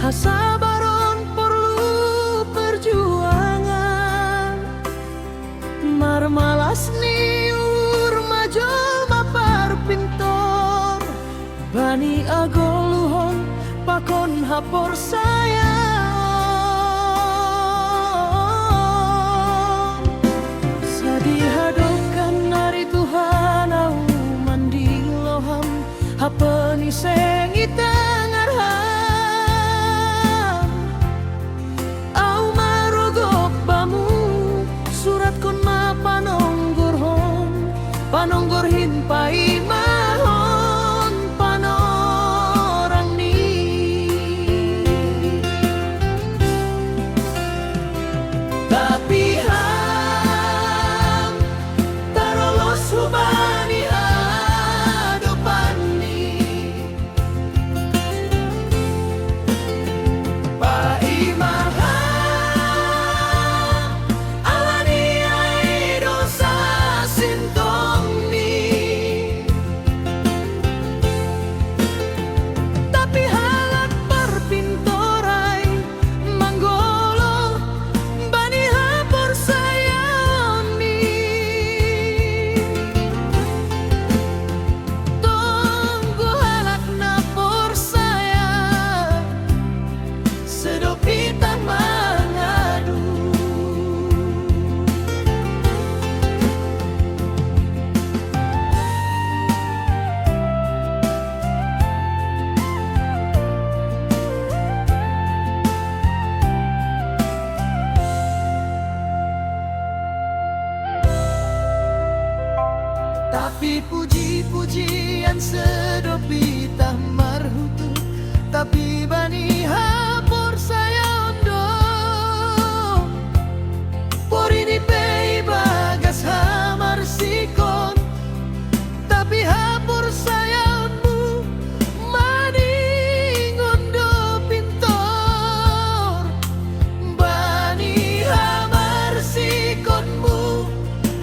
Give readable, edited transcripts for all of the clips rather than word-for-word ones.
Sabaron perlu perjuangan, marmalas niur majol mapar pintor, bani agoluhon pakon hapor saya. Sadihadokan nari Tuhan au mandi loham hapeni sengi tengarhan. Panonggor hinpai mahon panorang ni tapi ham tarolos hubani hadopan ni pai maham alani ai dosa sinto. Tapi puji-pujian sedopi tak marhutu, tapi bani hapor saya ondo porini pei bagas hamar sikon, tapi hapor saya onmu maning ondo pintor, bani hamar sikonmu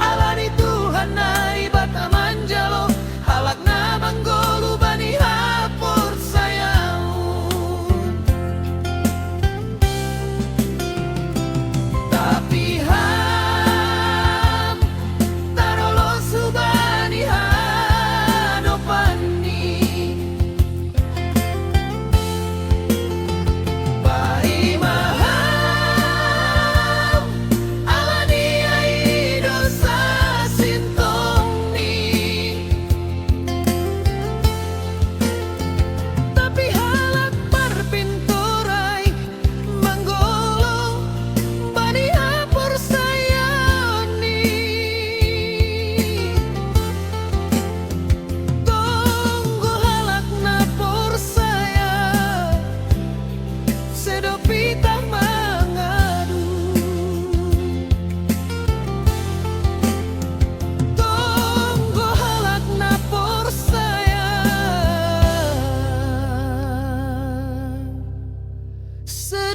alani Tuhan nai manjalo halak na manggolu bani hapor sayaun, tapi ham tarolos bani hadopani pai maham alani ai dosa sinto. Said